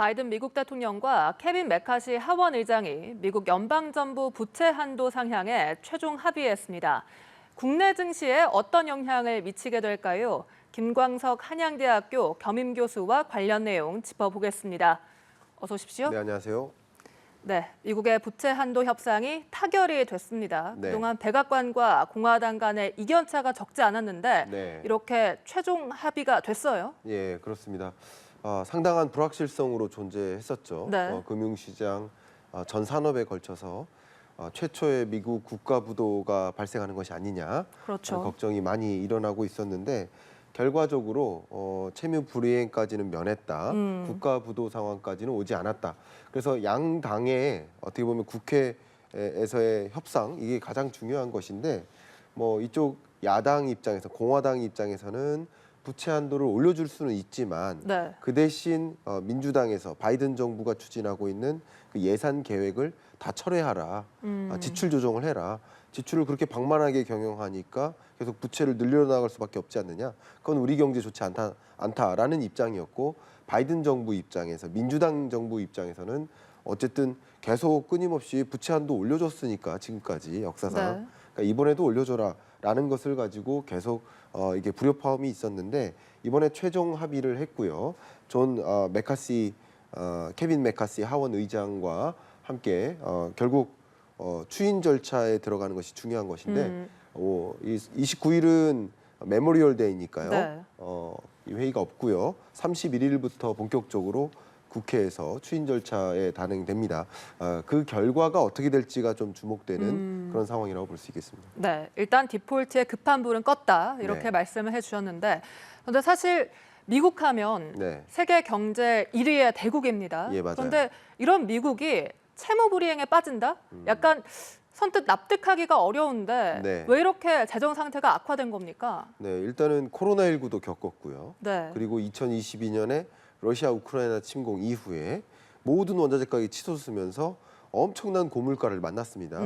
바이든 미국 대통령과 케빈 메카시 하원 의장이 미국 연방정부 부채 한도 상향에 최종 합의했습니다. 국내 증시에 어떤 영향을 미치게 될까요? 김광석 한양대학교 겸임교수와 관련 내용 짚어보겠습니다. 어서 오십시오. 네, 안녕하세요. 네, 미국의 부채 한도 협상이 타결이 됐습니다. 네. 그동안 백악관과 공화당 간의 이견차가 적지 않았는데 네. 이렇게 최종 합의가 됐어요. 예, 그렇습니다. 상당한 불확실성으로 존재했었죠. 네. 금융시장, 전 산업에 걸쳐서 최초의 미국 국가 부도가 발생하는 것이 아니냐 그렇죠. 하는 걱정이 많이 일어나고 있었는데 결과적으로 채무 불이행까지는 면했다. 국가 부도 상황까지는 오지 않았다. 그래서 양 당의 어떻게 보면 국회에서의 협상 이게 가장 중요한 것인데 뭐 이쪽 야당 입장에서 공화당 입장에서는 부채 한도를 올려줄 수는 있지만 네. 그 대신 민주당에서 바이든 정부가 추진하고 있는 그 예산 계획을 다 철회하라. 지출 조정을 해라. 지출을 그렇게 방만하게 경영하니까 계속 부채를 늘려나갈 수밖에 없지 않느냐. 그건 우리 경제 좋지 않다라는 입장이었고 바이든 정부 입장에서 민주당 정부 입장에서는 어쨌든 계속 끊임없이 부채 한도 올려줬으니까 지금까지 역사상 네. 그러니까 이번에도 올려줘라라는 것을 가지고 계속 이게 불협화음이 있었는데 이번에 최종 합의를 했고요. 케빈 메카시 하원 의장과 함께 결국 추인 절차에 들어가는 것이 중요한 것인데 29일은 메모리얼 데이니까요. 네. 이 회의가 없고요. 31일부터 본격적으로 국회에서 추인 절차에 단행됩니다. 그 결과가 어떻게 될지가 좀 주목되는 그런 상황이라고 볼 수 있겠습니다. 네, 일단 디폴트의 급한 불은 껐다 이렇게 네. 말씀을 해주셨는데 그런데 사실 미국 하면 네. 세계 경제 1위의 대국입니다. 예, 맞아요. 그런데 이런 미국이 채무 불이행에 빠진다? 약간 선뜻 납득하기가 어려운데 네. 왜 이렇게 재정 상태가 악화된 겁니까? 네, 일단은 코로나19도 겪었고요. 네. 그리고 2022년에 러시아 우크라이나 침공 이후에 모든 원자재 가격이 치솟으면서 엄청난 고물가를 만났습니다.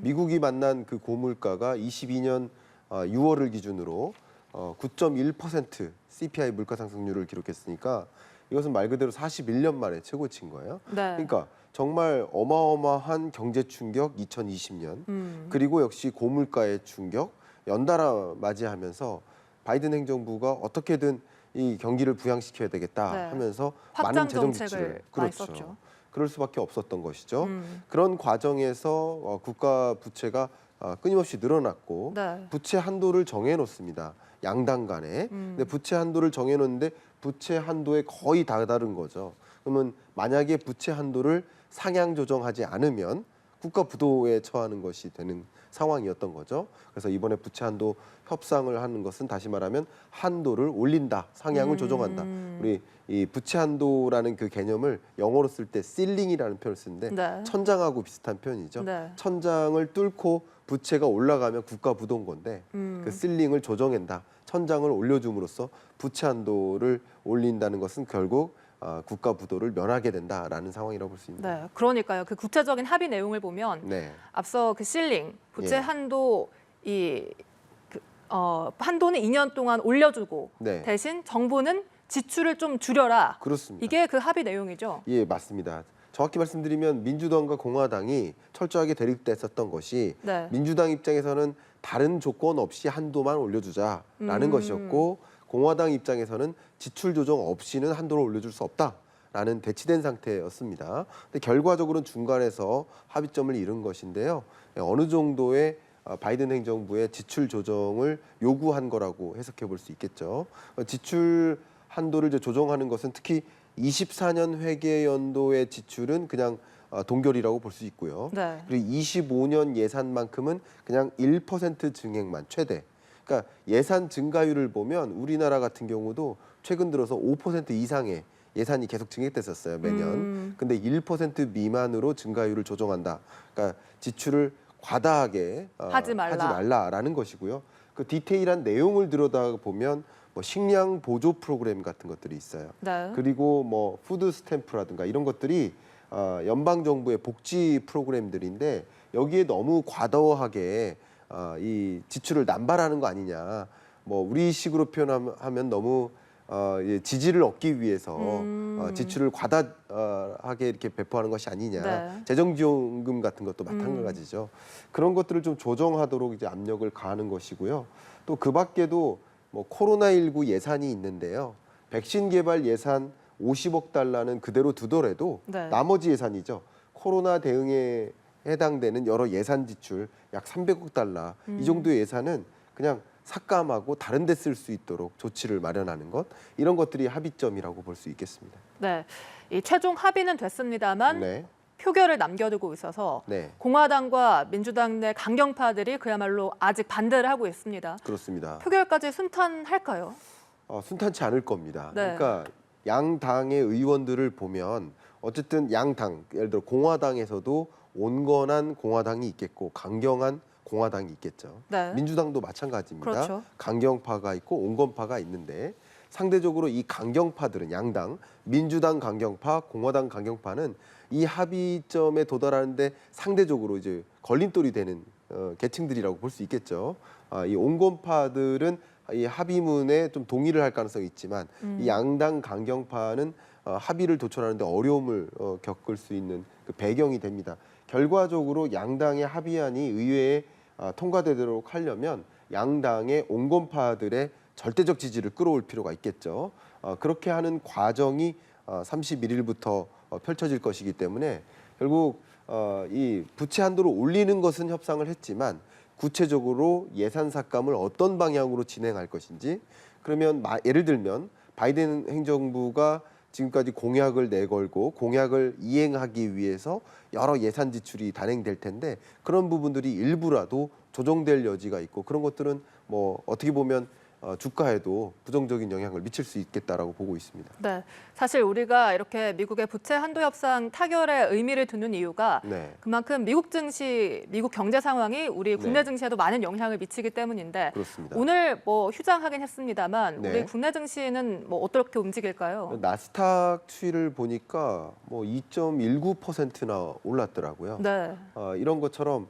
미국이 만난 그 고물가가 22년 6월을 기준으로 9.1% CPI 물가 상승률을 기록했으니까 이것은 말 그대로 41년 만에 최고치인 거예요. 네. 그러니까 정말 어마어마한 경제 충격 2020년 그리고 역시 고물가의 충격 연달아 맞이하면서 바이든 행정부가 어떻게든 이 경기를 부양시켜야 되겠다 네. 하면서 확장 많은 재정 정책을 지출을 많이 그렇죠. 썼죠. 그럴 수밖에 없었던 것이죠. 그런 과정에서 국가 부채가 끊임없이 늘어났고 네. 부채 한도를 정해놓습니다. 양당 간에. 근데 부채 한도를 정해놓는데 부채 한도에 거의 다다른 거죠. 그러면 만약에 부채 한도를 상향 조정하지 않으면 국가 부도에 처하는 것이 되는 상황이었던 거죠. 그래서 이번에 부채 한도 협상을 하는 것은 다시 말하면 한도를 올린다, 상향을 조정한다. 우리 이 부채 한도라는 그 개념을 영어로 쓸 때 cilling이라는 표현을 쓰는데 네. 천장하고 비슷한 표현이죠. 네. 천장을 뚫고 부채가 올라가면 국가 부도인 건데 그 cilling을 조정한다, 천장을 올려줌으로써 부채 한도를 올린다는 것은 결국 국가 부도를 면하게 된다라는 상황이라고 볼 수 있습니다. 네, 그러니까요. 그 구체적인 합의 내용을 보면 네. 앞서 그 실링 부채 예. 한도 한도는 2년 동안 올려주고 네. 대신 정부는 지출을 좀 줄여라. 그렇습니다. 이게 그 합의 내용이죠. 예, 맞습니다. 정확히 말씀드리면 민주당과 공화당이 철저하게 대립됐었던 것이 네. 민주당 입장에서는 다른 조건 없이 한도만 올려주자라는 것이었고 공화당 입장에서는 지출 조정 없이는 한도를 올려줄 수 없다라는 대치된 상태였습니다. 근데 결과적으로는 중간에서 합의점을 이룬 것인데요. 어느 정도의 바이든 행정부의 지출 조정을 요구한 거라고 해석해 볼 수 있겠죠. 지출 한도를 이제 조정하는 것은 특히 24년 회계 연도의 지출은 그냥 동결이라고 볼 수 있고요. 네. 그리고 25년 예산만큼은 그냥 1% 증액만 최대. 그러니까 예산 증가율을 보면 우리나라 같은 경우도 최근 들어서 5% 이상의 예산이 계속 증액됐었어요, 매년. 근데 1% 미만으로 증가율을 조정한다. 그러니까 지출을 과다하게 하지 말라라는 것이고요. 그 디테일한 내용을 들여다보면 뭐 식량 보조 프로그램 같은 것들이 있어요. 네. 그리고 뭐 푸드 스탬프라든가 이런 것들이 연방 정부의 복지 프로그램들인데 여기에 너무 과도하게 이 지출을 남발하는 거 아니냐. 뭐 우리식으로 표현하면 너무 지지를 얻기 위해서 지출을 과다하게 이렇게 배포하는 것이 아니냐. 네. 재정지원금 같은 것도 마찬가지죠. 그런 것들을 좀 조정하도록 이제 압력을 가하는 것이고요. 또 그 밖에도 뭐 코로나19 예산이 있는데요. 백신 개발 예산 50억 달러는 그대로 두더라도 네. 나머지 예산이죠. 코로나 대응에 해당되는 여러 예산 지출 약 300억 달러 이 정도의 예산은 그냥 삭감하고 다른 데 쓸 수 있도록 조치를 마련하는 것 이런 것들이 합의점이라고 볼 수 있겠습니다. 네. 이 최종 합의는 됐습니다만 네. 표결을 남겨두고 있어서 네. 공화당과 민주당 내 강경파들이 그야말로 아직 반대를 하고 있습니다. 그렇습니다. 표결까지 순탄할까요? 순탄치 않을 겁니다. 네. 그러니까 양 당의 의원들을 보면 어쨌든 양 당, 예를 들어 공화당에서도 온건한 공화당이 있겠고 강경한 공화당이 있겠죠. 네. 민주당도 마찬가지입니다. 그렇죠. 강경파가 있고 온건파가 있는데 상대적으로 이 강경파들은 양당, 민주당 강경파, 공화당 강경파는 이 합의점에 도달하는데 상대적으로 이제 걸림돌이 되는 계층들이라고 볼 수 있겠죠. 이 온건파들은 이 합의문에 좀 동의를 할 가능성이 있지만 이 양당 강경파는 합의를 도출하는데 어려움을 겪을 수 있는 그 배경이 됩니다. 결과적으로 양당의 합의안이 의회에 통과되도록 하려면 양당의 온건파들의 절대적 지지를 끌어올 필요가 있겠죠. 그렇게 하는 과정이 31일부터 펼쳐질 것이기 때문에 결국 이 부채 한도를 올리는 것은 협상을 했지만 구체적으로 예산 삭감을 어떤 방향으로 진행할 것인지 그러면 예를 들면 바이든 행정부가 지금까지 공약을 내걸고 공약을 이행하기 위해서 여러 예산 지출이 단행될 텐데 그런 부분들이 일부라도 조정될 여지가 있고 그런 것들은 뭐 어떻게 보면 주가에도 부정적인 영향을 미칠 수 있겠다라고 보고 있습니다. 네, 사실 우리가 이렇게 미국의 부채 한도 협상 타결에 의미를 두는 이유가 네. 그만큼 미국 증시, 미국 경제 상황이 우리 국내 네. 증시에도 많은 영향을 미치기 때문인데 그렇습니다. 오늘 뭐 휴장하긴 했습니다만 네. 우리 국내 증시는 뭐 어떻게 움직일까요? 나스닥 추이를 보니까 뭐 2.19%나 올랐더라고요. 네, 이런 것처럼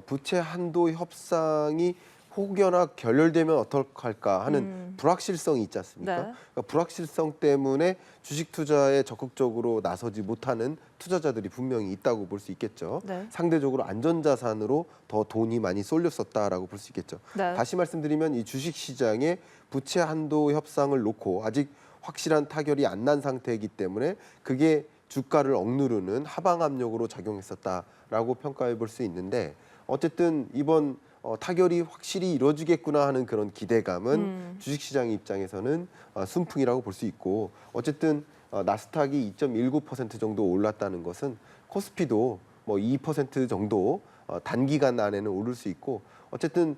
부채 한도 협상이 혹여나 결렬되면 어떡할까 하는 불확실성이 있지 않습니까? 네. 그러니까 불확실성 때문에 주식 투자에 적극적으로 나서지 못하는 투자자들이 분명히 있다고 볼 수 있겠죠. 네. 상대적으로 안전자산으로 더 돈이 많이 쏠렸었다라고 볼 수 있겠죠. 네. 다시 말씀드리면 이 주식 시장에 부채 한도 협상을 놓고 아직 확실한 타결이 안 난 상태이기 때문에 그게 주가를 억누르는 하방 압력으로 작용했었다라고 평가해 볼 수 있는데 어쨌든 이번 타결이 확실히 이루어지겠구나 하는 그런 기대감은 주식시장 입장에서는 순풍이라고 볼 수 있고 어쨌든 나스닥이 2.19% 정도 올랐다는 것은 코스피도 뭐 2% 정도 단기간 안에는 오를 수 있고 어쨌든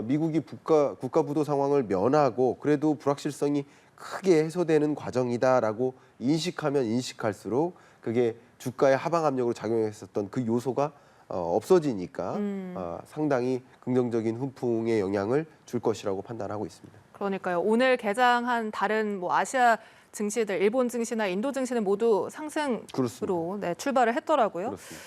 미국이 국가 부도 상황을 면하고 그래도 불확실성이 크게 해소되는 과정이다라고 인식하면 인식할수록 그게 주가의 하방 압력으로 작용했었던 그 요소가 없어지니까 상당히 긍정적인 훈풍의 영향을 줄 것이라고 판단하고 있습니다. 그러니까요. 오늘 개장한 다른 뭐 아시아 증시들, 일본 증시나 인도 증시는 모두 상승으로 그렇습니다. 네, 출발을 했더라고요. 그렇습니다.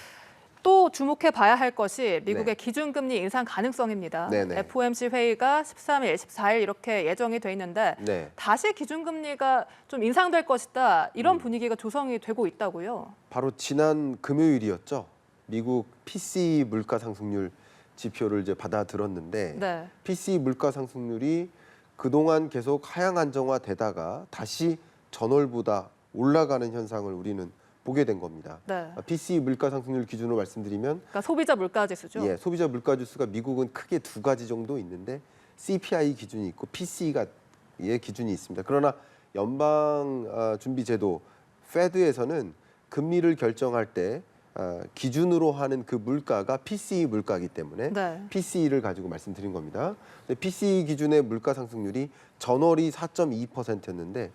또 주목해 봐야 할 것이 미국의 네. 기준금리 인상 가능성입니다. 네네. FOMC 회의가 13일, 14일 이렇게 예정이 돼 있는데 네. 다시 기준금리가 좀 인상될 것이다. 이런 분위기가 조성이 되고 있다고요. 바로 지난 금요일이었죠. 미국 PCE 물가 상승률 지표를 이제 받아들었는데 네. PCE 물가 상승률이 그동안 계속 하향 안정화되다가 다시 전월보다 올라가는 현상을 우리는 보게 된 겁니다. 네. PCE 물가 상승률 기준으로 말씀드리면 그러니까 소비자 물가 지수죠. 예, 소비자 물가 지수가 미국은 크게 두 가지 정도 있는데 CPI 기준이 있고 PCE가 의 기준이 있습니다. 그러나 연방 준비제도 Fed에서는 금리를 결정할 때 기준으로 하는 그 물가가 PCE 물가이기 때문에 네. PCE를 가지고 말씀드린 겁니다. 근데 PCE 기준의 물가 상승률이 전월이 4.2%였는데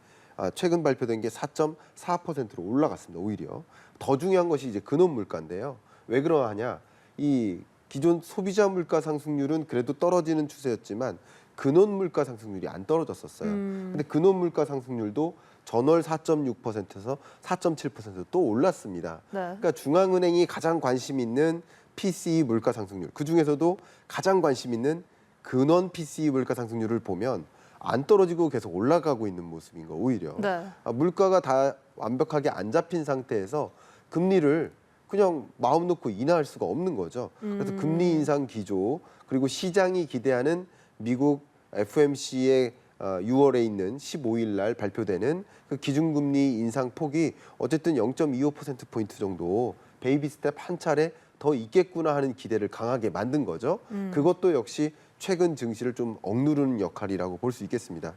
최근 발표된 게 4.4%로 올라갔습니다. 오히려 더 중요한 것이 이제 근원 물가인데요. 왜 그러하냐? 이 기존 소비자 물가 상승률은 그래도 떨어지는 추세였지만 근원 물가 상승률이 안 떨어졌었어요. 근데 근원 물가 상승률도 전월 4.6%에서 4.7% 또 올랐습니다. 네. 그러니까 중앙은행이 가장 관심 있는 PCE 물가 상승률, 그 중에서도 가장 관심 있는 근원 PCE 물가 상승률을 보면 안 떨어지고 계속 올라가고 있는 모습인 거 오히려. 네. 물가가 다 완벽하게 안 잡힌 상태에서 금리를 그냥 마음 놓고 인하할 수가 없는 거죠. 그래서 금리 인상 기조 그리고 시장이 기대하는 미국 FOMC의 6월에 있는 15일 날 발표되는 그 기준금리 인상 폭이 어쨌든 0.25%포인트 정도 베이비 스텝 한 차례 더 있겠구나 하는 기대를 강하게 만든 거죠. 그것도 역시 최근 증시를 좀 억누르는 역할이라고 볼 수 있겠습니다.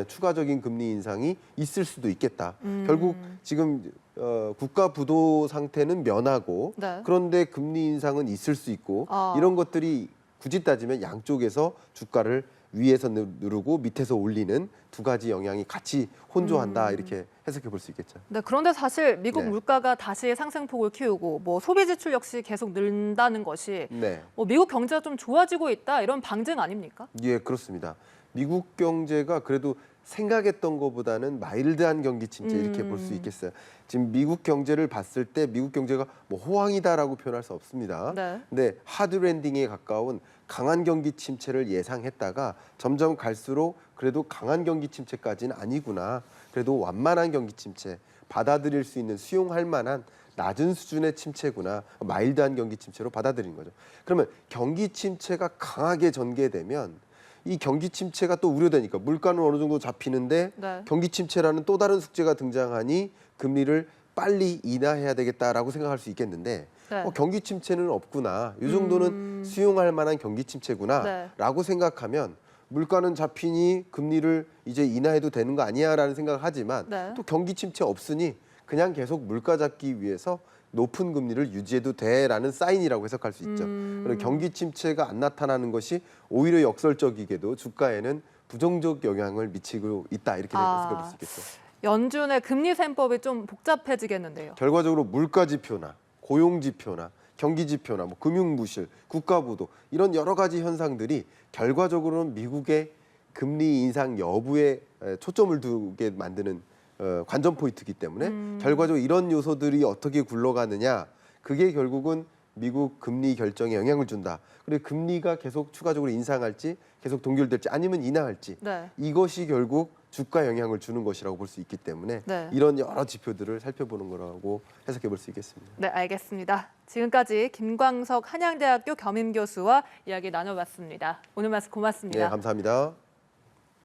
추가적인 금리 인상이 있을 수도 있겠다. 결국 지금 국가 부도 상태는 면하고 네. 그런데 금리 인상은 있을 수 있고 아. 이런 것들이 굳이 따지면 양쪽에서 주가를 위에서 누르고 밑에서 올리는 두 가지 영향이 같이 혼조한다 이렇게 해석해 볼 수 있겠죠. 네, 그런데 사실 미국 네. 물가가 다시 상승폭을 키우고 뭐 소비 지출 역시 계속 는다는 것이 네, 뭐 미국 경제가 좀 좋아지고 있다 이런 방증 아닙니까? 예, 그렇습니다. 미국 경제가 그래도 생각했던 것보다는 마일드한 경기 침체 이렇게 볼 수 있겠어요. 지금 미국 경제를 봤을 때 미국 경제가 뭐 호황이다라고 표현할 수 없습니다. 네. 근데 하드 랜딩에 가까운 강한 경기 침체를 예상했다가 점점 갈수록 그래도 강한 경기 침체까지는 아니구나. 그래도 완만한 경기 침체, 받아들일 수 있는 수용할 만한 낮은 수준의 침체구나. 마일드한 경기 침체로 받아들이는 거죠. 그러면 경기 침체가 강하게 전개되면 이 경기 침체가 또 우려되니까 물가는 어느 정도 잡히는데 네. 경기 침체라는 또 다른 숙제가 등장하니 금리를 빨리 인하해야 되겠다라고 생각할 수 있겠는데 네. 경기 침체는 없구나. 이 정도는 수용할 만한 경기 침체구나 네. 라고 생각하면 물가는 잡히니 금리를 이제 인하해도 되는 거 아니야 라는 생각을 하지만 네. 또 경기 침체 없으니 그냥 계속 물가 잡기 위해서 높은 금리를 유지해도 돼라는 사인이라고 해석할 수 있죠. 그리고 경기 침체가 안 나타나는 것이 오히려 역설적이게도 주가에는 부정적 영향을 미치고 있다 이렇게 해석해 볼 수 있겠죠. 연준의 금리 셈법이 좀 복잡해지겠는데요. 결과적으로 물가 지표나 고용 지표나 경기 지표나 뭐 금융 부실, 국가 부도 이런 여러 가지 현상들이 결과적으로는 미국의 금리 인상 여부에 초점을 두게 만드는 관전 포인트이기 때문에 결과적으로 이런 요소들이 어떻게 굴러가느냐 그게 결국은 미국 금리 결정에 영향을 준다. 그리고 금리가 계속 추가적으로 인상할지 계속 동결될지 아니면 인하할지 네. 이것이 결국 주가 영향을 주는 것이라고 볼 수 있기 때문에 네. 이런 여러 지표들을 살펴보는 거라고 해석해 볼 수 있겠습니다. 네, 알겠습니다. 지금까지 김광석 한양대학교 겸임교수와 이야기 나눠봤습니다. 오늘 말씀 고맙습니다. 네, 감사합니다.